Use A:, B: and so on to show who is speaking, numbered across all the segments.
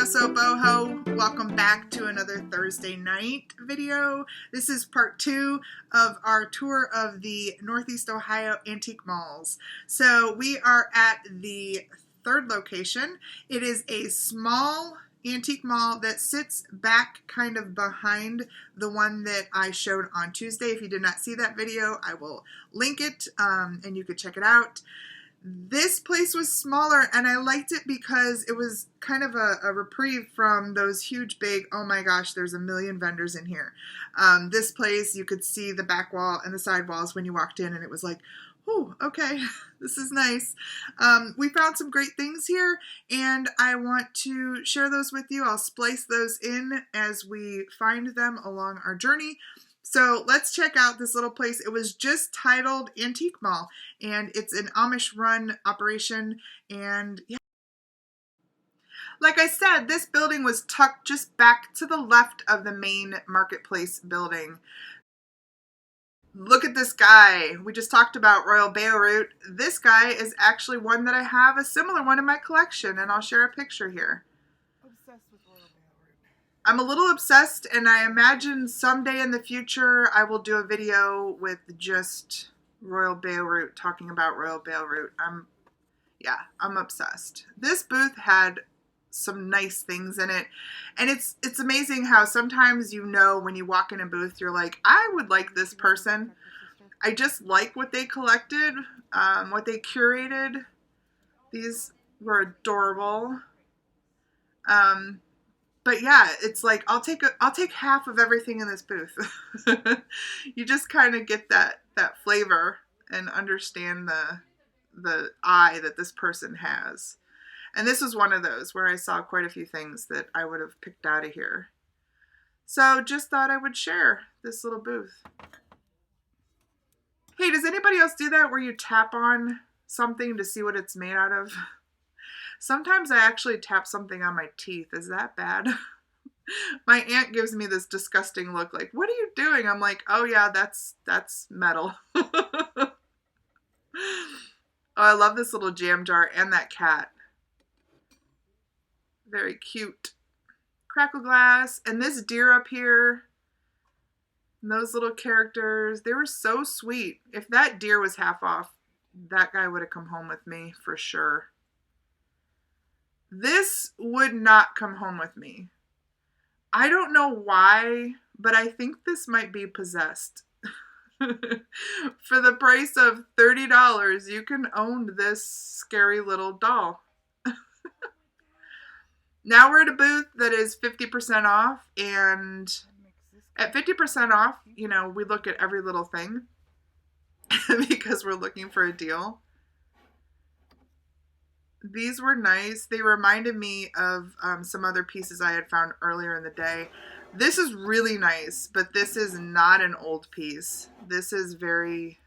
A: Yosoboho. Welcome back to another Thursday night video. This is part 2 of our tour of the Northeast Ohio antique malls. So we are at the third location. It is a small antique mall that sits back kind of behind the one that I showed on Tuesday. If you did not see that video, I will link it and you could check it out. This place was smaller and I liked it because it was kind of a reprieve from those huge big, oh my gosh, there's a million vendors in here. This place, you could see the back wall and the side walls when you walked in and it was like, oh, okay, this is nice. We found some great things here and I want to share those with you. I'll splice those in as we find them along our journey. So let's check out this little place. It was just titled Antique Mall, and it's an Amish Run operation, and yeah. Like I said, this building was tucked just back to the left of the main marketplace building. Look at this guy. We just talked about Royal Beirut. This guy is actually one that I have a similar one in my collection, and I'll share a picture here. I'm a little obsessed, and I imagine someday in the future I will do a video with just Royal Beirut, talking about Royal Beirut. I'm obsessed. This booth had some nice things in it, and it's amazing how sometimes you know when you walk in a booth, you're like, I would like this person. I just like what they collected, what they curated. These were adorable. But yeah, it's like I'll take half of everything in this booth. You just kind of get that flavor and understand the eye that this person has. And this was one of those where I saw quite a few things that I would have picked out of here. So just thought I would share this little booth. Hey, does anybody else do that where you tap on something to see what it's made out of? Sometimes I actually tap something on my teeth. Is that bad? My aunt gives me this disgusting look like, what are you doing? I'm like, oh yeah, that's metal. Oh, I love this little jam jar and that cat. Very cute. Crackle glass. And this deer up here. And those little characters. They were so sweet. If that deer was half off, that guy would have come home with me for sure. This would not come home with me. I don't know why, but I think this might be possessed. For the price of $30, you can own this scary little doll. Now we're at a booth that is 50% off, and at 50% off, you know, we look at every little thing because we're looking for a deal. These were nice. They reminded me of some other pieces I had found earlier in the day. This is really nice, but this is not an old piece. This is very,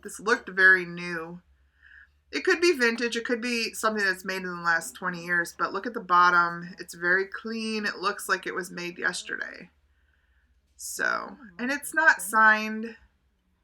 A: this looked very new. It could be vintage. It could be something that's made in the last 20 years, but look at the bottom. It's very clean. It looks like it was made yesterday. So, and it's not signed,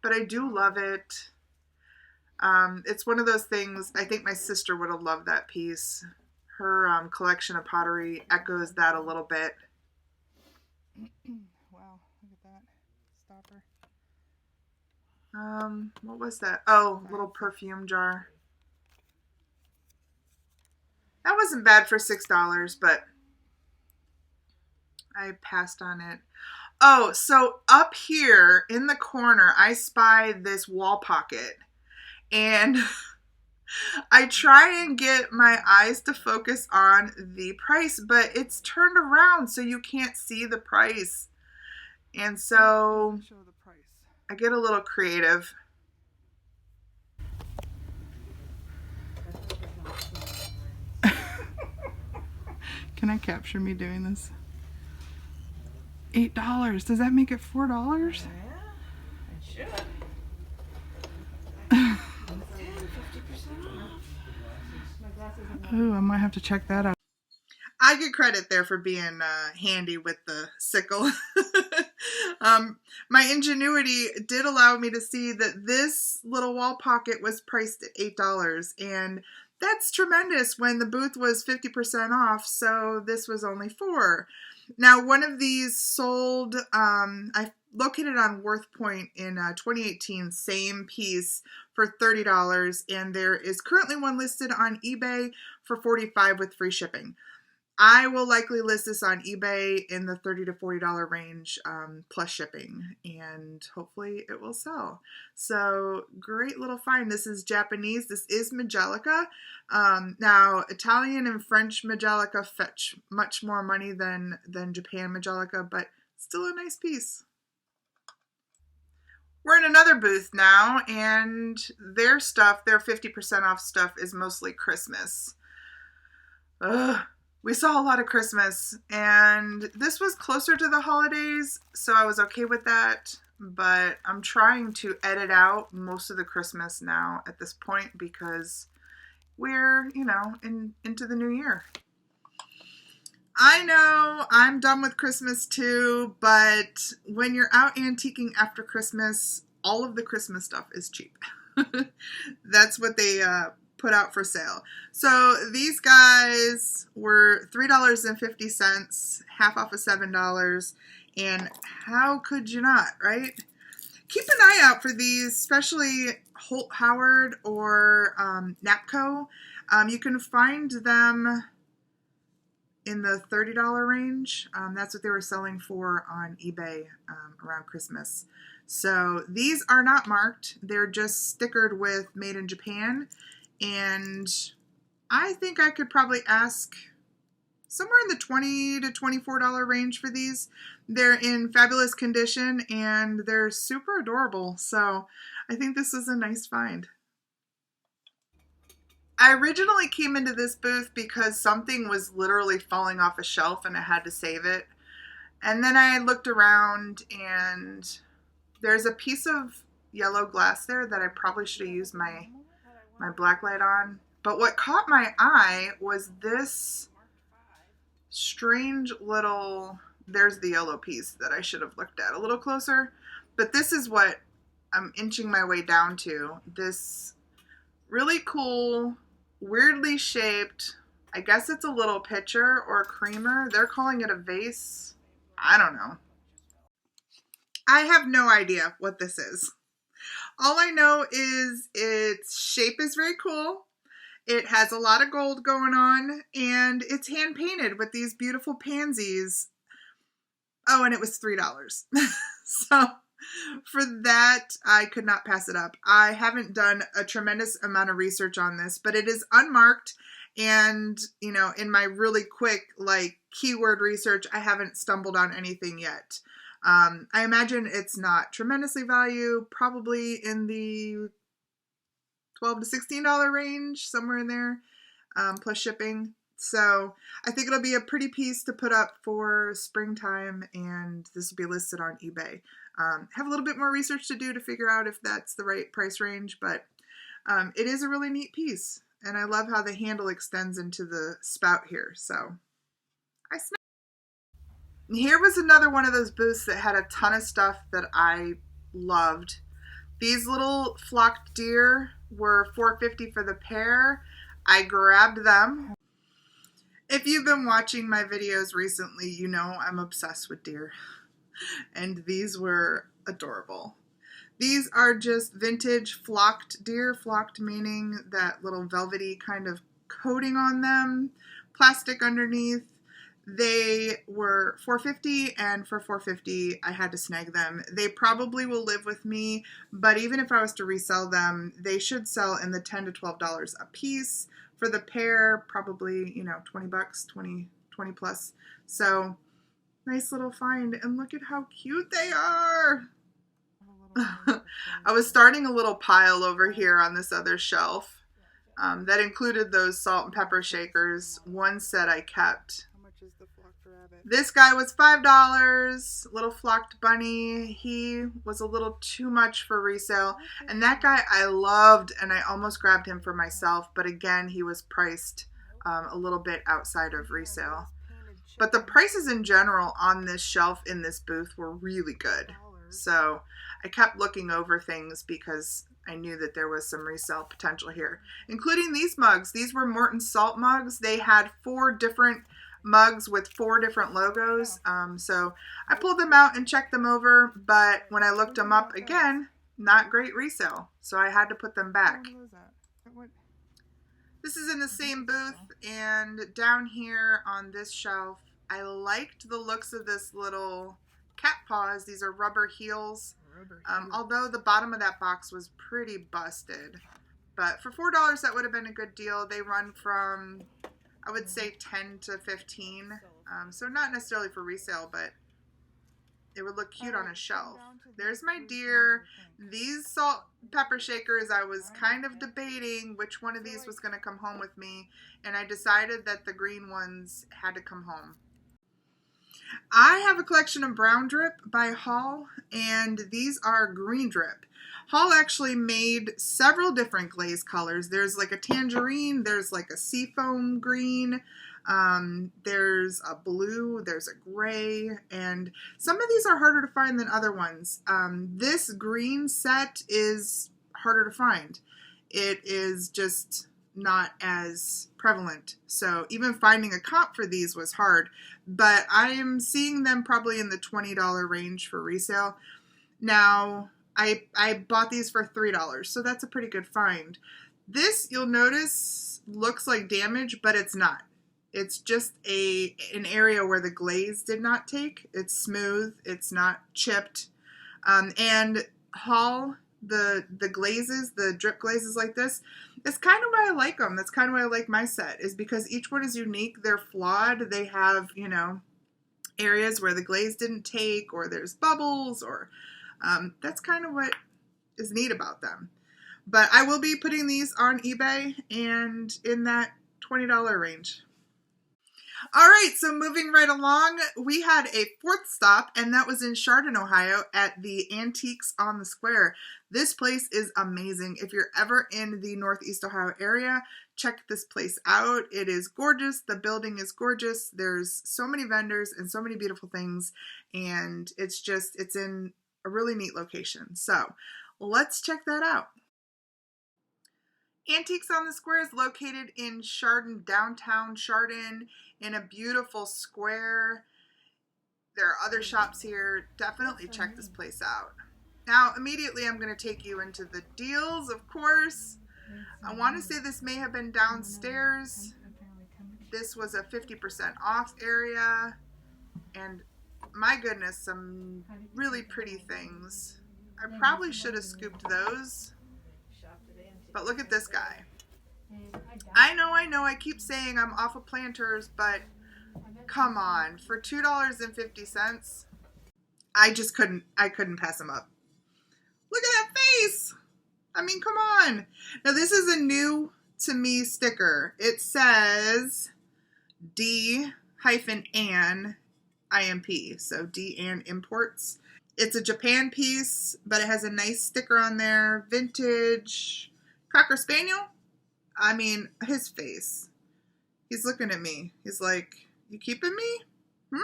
A: but I do love it. It's one of those things, I think my sister would have loved that piece. Her collection of pottery echoes that a little bit.
B: Wow, look at that stopper.
A: What was that? Oh, little perfume jar. That wasn't bad for $6, but I passed on it. Oh, so up here in the corner, I spy this wall pocket. And I try and get my eyes to focus on the price, but it's turned around so you can't see the price. And so I get a little creative. Can I capture me doing this? $8. Does that make it $4?
B: Yeah, it should.
A: Oh, I might have to check that out. I get credit there for being handy with the sickle. My ingenuity did allow me to see that this little wall pocket was priced at $8, and That's tremendous when the booth was 50% off, so this was only $4. Now, one of these sold, I located on Worth Point in 2018, same piece for $30, and there is currently one listed on eBay for $45 with free shipping. I will likely list this on eBay in the $30 to $40 range plus shipping, and hopefully it will sell. So great little find. This is Japanese. This is Majolica. Now, Italian and French Majolica fetch much more money than Japan Majolica, but still a nice piece. We're in another booth now, and their stuff, their 50% off stuff, is mostly Christmas. Ugh. We saw a lot of Christmas, and this was closer to the holidays, so I was okay with that, but I'm trying to edit out most of the Christmas now at this point because we're, into the new year. I know I'm done with Christmas too, but when you're out antiquing after Christmas, all of the Christmas stuff is cheap. That's what they put out for sale. So these guys were $3.50, half off of $7, and how could you not, right? Keep an eye out for these, especially Holt Howard or Napco. You can find them in the $30 range. That's what they were selling for on eBay around Christmas. So these are not marked. They're just stickered with Made in Japan. And I think I could probably ask somewhere in the $20 to $24 range for these. They're in fabulous condition and they're super adorable. So I think this is a nice find. I originally came into this booth because something was literally falling off a shelf and I had to save it. And then I looked around and there's a piece of yellow glass there that I probably should have used my black light on. But what caught my eye was this strange little, there's the yellow piece that I should have looked at a little closer. But this is what I'm inching my way down to. This really cool, weirdly shaped, I guess it's a little pitcher or a creamer. They're calling it a vase. I don't know. I have no idea what this is. All I know is its shape is very cool. It has a lot of gold going on, and it's hand painted with these beautiful pansies. Oh, and it was $3. So for that, I could not pass it up. I haven't done a tremendous amount of research on this, but it is unmarked. And, in my really quick, keyword research, I haven't stumbled on anything yet. I imagine it's not tremendously valued, probably in the $12 to $16 range, somewhere in there, plus shipping. So I think it'll be a pretty piece to put up for springtime, and this will be listed on eBay. Have a little bit more research to do to figure out if that's the right price range, but it is a really neat piece, and I love how the handle extends into the spout here. So here was another one of those booths that had a ton of stuff that I loved. These little flocked deer were $4.50 for the pair. I grabbed them. If you've been watching my videos recently, you know I'm obsessed with deer. And these were adorable. These are just vintage flocked deer. Flocked meaning that little velvety kind of coating on them. Plastic underneath. They were $4.50, and for $4.50, I had to snag them. They probably will live with me, but even if I was to resell them, they should sell in the $10 to $12 a piece. For the pair, probably, $20, 20 plus. So, nice little find, and look at how cute they are. I was starting a little pile over here on this other shelf that included those salt and pepper shakers. One set I kept.
B: Is the flocked rabbit?
A: This guy was $5. Little flocked bunny. He was a little too much for resale. And that guy I loved, and I almost grabbed him for myself. But again, he was priced a little bit outside of resale. But the prices in general on this shelf in this booth were really good. So I kept looking over things because I knew that there was some resale potential here, including these mugs. These were Morton salt mugs. They had 4 different mugs with 4 different logos. So I pulled them out and checked them over, but when I looked them up again, not great resale. So I had to put them back. This is in the same booth, and down here on this shelf, I liked the looks of this little cat paws. These are rubber heels. Although the bottom of that box was pretty busted. But for $4, that would have been a good deal. They run from, I would say, 10 to 15. So not necessarily for resale, but it would look cute on a shelf. There's my deer. These salt pepper shakers, I was kind of debating which one of these was going to come home with me, and I decided that the green ones had to come home. I have a collection of brown drip by Hall, and these are green drip. Hall actually made several different glaze colors. There's like a tangerine, there's like a seafoam green, there's a blue, there's a gray, and some of these are harder to find than other ones. This green set is harder to find. It is just not as prevalent. So even finding a comp for these was hard, but I am seeing them probably in the $20 range for resale. Now, I bought these for $3, so that's a pretty good find. This, you'll notice, looks like damage, but it's not. It's just an area where the glaze did not take. It's smooth. It's not chipped. And Hall, the glazes, the drip glazes like this, it's kind of why I like them. That's kind of why I like my set, is because each one is unique. They're flawed. They have, you know, areas where the glaze didn't take, or there's bubbles, or that's kind of what is neat about them. But I will be putting these on eBay and in that $20 range. All right, so moving right along, we had a 4th stop, and that was in Chardon, Ohio, at the Antiques on the Square. This place is amazing. If you're ever in the Northeast Ohio area, check this place out. It is gorgeous. The building is gorgeous. There's so many vendors and so many beautiful things, and it's in a really neat location. So let's check that out. Antiques on the Square is located in Chardon, downtown Chardon, in a beautiful square. There are other shops here. Definitely check this place out. Now, immediately I'm going to take you into the deals, of course. I want to say this may have been downstairs. This was a 50% off area. And my goodness, some really pretty things. I probably should have scooped those. But look at this guy. I know, I keep saying I'm off of Planters, but come on. For $2.50, I couldn't pass him up. Look at that face! I mean, come on. Now, this is a new to me sticker. It says D-Ann IMP, so D-Ann Imports. It's a Japan piece, but it has a nice sticker on there. Vintage Cocker Spaniel. I mean, his face. He's looking at me. He's like, you keeping me?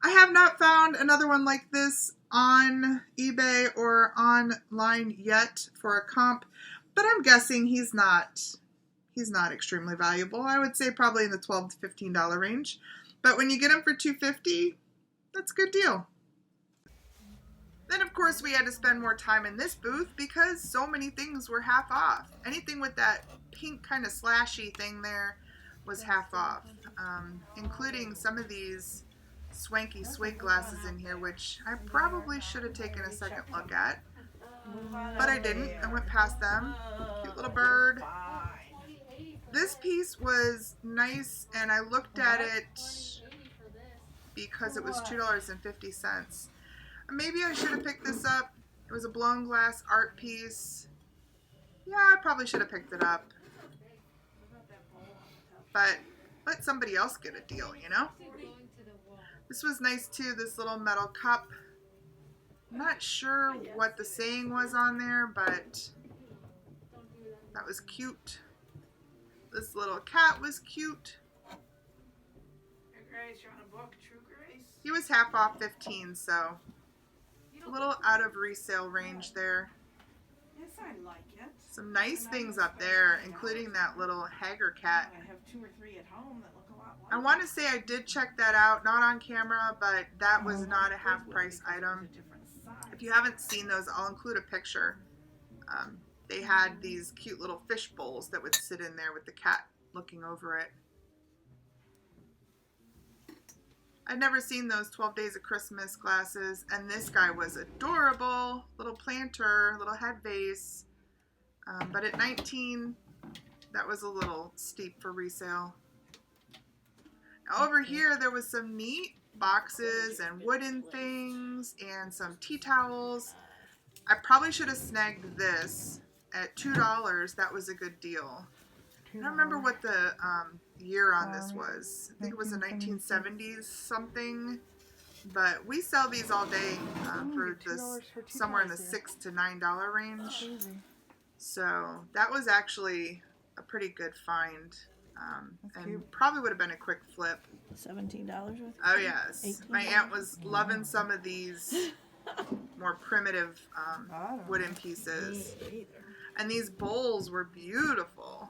A: I have not found another one like this on eBay or online yet for a comp, but I'm guessing he's not extremely valuable. I would say probably in the $12 to $15 range. But when you get him for $2.50, that's a good deal. Then, of course, we had to spend more time in this booth because so many things were half off. Anything with that pink kind of slashy thing there was half off, including some of these swanky swig glasses in here, which I probably should have taken a second look at, but I didn't. I went past them. Cute little bird. This piece was nice, and I looked at it because it was $2.50. Maybe I should have picked this up. It was a blown glass art piece. Yeah, I probably should have picked it up. But let somebody else get a deal, you know? This was nice too, this little metal cup. I'm not sure what the saying was on there, but that was cute. This little cat was cute.
B: Hey Grace, you want a book, True Grace?
A: He was half off 15, so A little out of resale range there.
B: Yes, I like it.
A: Some nice things up there, including that little Hager cat.
B: I have 2 or 3 at home that look a lot like
A: I want to say I did check that out, not on camera, but that was not a half price item. If you haven't seen those, I'll include a picture. They had these cute little fish bowls that would sit in there with the cat looking over it. I'd never seen those 12 Days of Christmas glasses, and this guy was adorable. Little planter, little head vase. But at $19, that was a little steep for resale. Now over here, there was some neat boxes and wooden things and some tea towels. I probably should have snagged this at $2. That was a good deal. I don't remember what the year on this was. I think it was the 1970s something. But we sell these all day for this somewhere in the $6 to $9 range. So that was actually a pretty good find. And probably would have been a quick flip.
C: $17 worth?
A: Oh yes. My aunt was loving some of these more primitive wooden pieces. And these bowls were beautiful.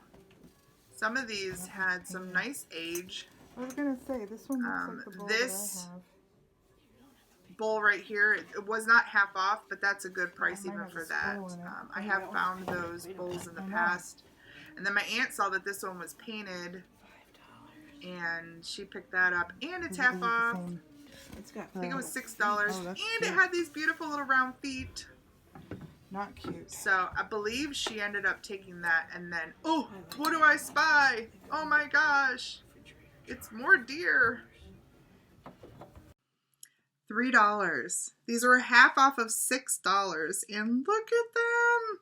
A: Some of these had some nice age.
B: I was gonna say this one looks like the bowl
A: this
B: that I have.
A: Bowl right here, it was not half off, but that's a good price even for that. I have found those bowls in the past. And then my aunt saw that this one was painted, and she picked that up. And it's half off. I think it was $6. And it had these beautiful little round feet.
B: Not cute.
A: So I believe she ended up taking that, and then, oh, what do I spy? Oh my gosh. It's more deer. $3. These were half off of $6. And look at them.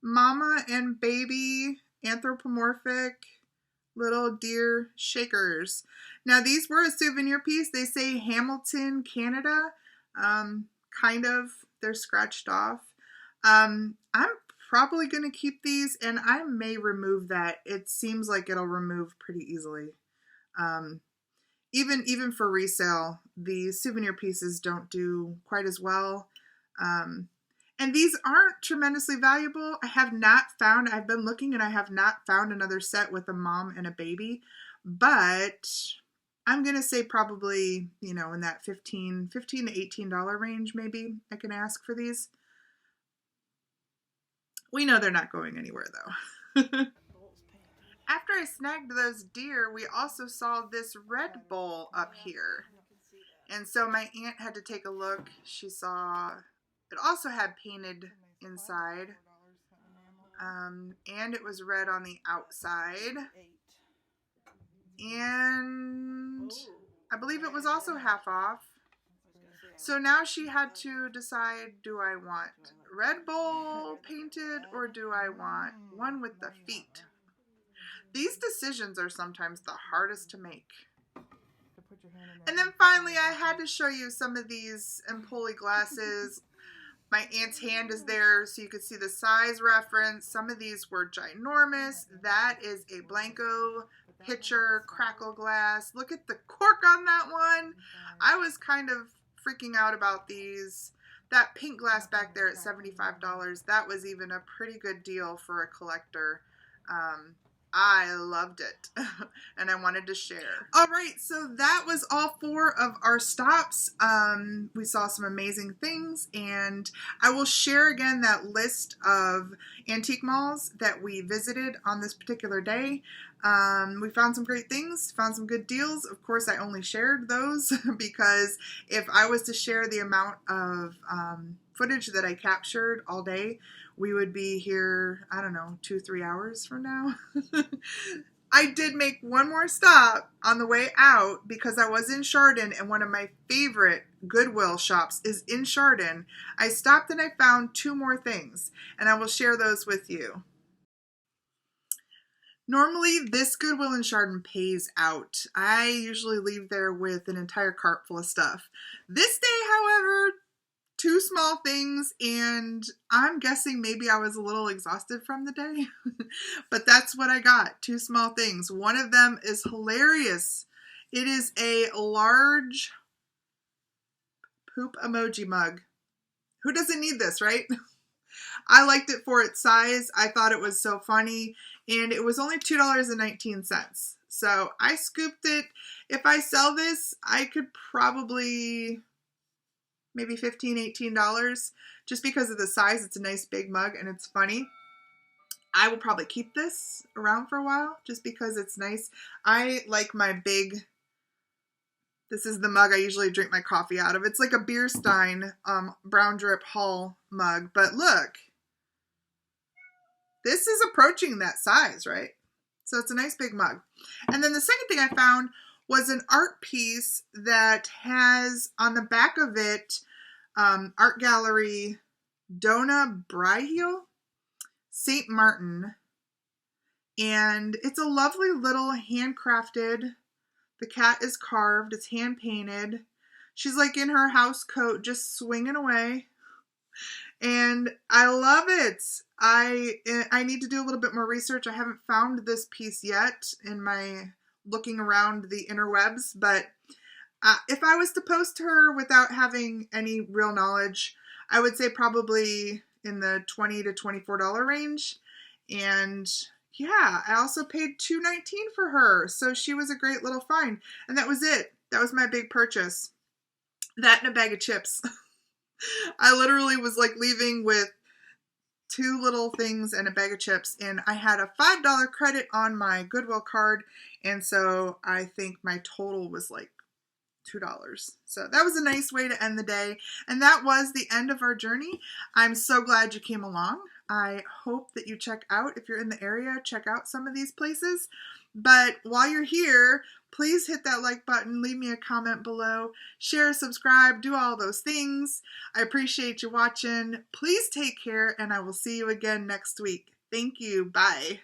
A: Mama and baby anthropomorphic little deer shakers. Now these were a souvenir piece. They say Hamilton, Canada. Kind of. They're scratched off. I'm probably going to keep these, and I may remove that. It seems like it'll remove pretty easily. Even for resale, the souvenir pieces don't do quite as well. And these aren't tremendously valuable. I've been looking and I have not found another set with a mom and a baby, but I'm going to say probably, in that $15 to $18 range, maybe I can ask for these. We know they're not going anywhere though. After I snagged those deer, we also saw this red bowl up here. And so my aunt had to take a look. She saw it also had painted inside. And it was red on the outside. And I believe it was also half off. So now she had to decide, do I want red bowl painted or do I want one with the feet? These decisions are sometimes the hardest to make. And then finally I had to show you some of these Empoli glasses. My aunt's hand is there so you could see the size reference. Some of these were ginormous. That is a Blanco pitcher crackle glass. Look at the cork on that one. I was kind of freaking out about these. That pink glass back there at $75, that was even a pretty good deal for a collector. I loved it and I wanted to share. All right, so that was all 4 of our stops. We saw some amazing things, and I will share again that list of antique malls that we visited on this particular day. We found some great things, found some good deals. Of course, I only shared those because if I was to share the amount of footage that I captured all day, we would be here, I don't know, 2-3 hours from now. I did make one more stop on the way out because I was in Chardon, and one of my favorite Goodwill shops is in Chardon. I stopped and I found 2 more things, and I will share those with you. Normally, this Goodwill in Chardon pays out. I usually leave there with an entire cart full of stuff. This day, however, 2 small things, and I'm guessing maybe I was a little exhausted from the day, but that's what I got, 2 small things. One of them is hilarious. It is a large poop emoji mug. Who doesn't need this, right? I liked it for its size. I thought it was so funny, and it was only $2.19. So I scooped it. If I sell this, I could probably maybe $15, $18 just because of the size. It's a nice big mug and it's funny. I will probably keep this around for a while just because it's nice. I like my big, this is the mug I usually drink my coffee out of. It's like a beer stein brown drip Hall mug, but look, this is approaching that size, right? So it's a nice big mug. And then the second thing I found was an art piece that has on the back of it art gallery Donna Brahil, St. Martin. And it's a lovely little handcrafted, the cat is carved, it's hand painted. She's like in her house coat just swinging away. And I love it. I need to do a little bit more research. I haven't found this piece yet in my looking around the interwebs, but if I was to post her without having any real knowledge, I would say probably in the $20 to $24 range. And yeah, I also paid $2.19 for her, so she was a great little find. And that was it. That was my big purchase. That and a bag of chips. I literally was like leaving with 2 little things and a bag of chips, and I had a $5 credit on my Goodwill card, and so I think my total was like $2. So that was a nice way to end the day, and that was the end of our journey. I'm so glad you came along. I hope that you check out, if you're in the area, check out some of these places. But while you're here, please hit that like button, leave me a comment below, share, subscribe, do all those things. I appreciate you watching. Please take care, and I will see you again next week. Thank you. Bye.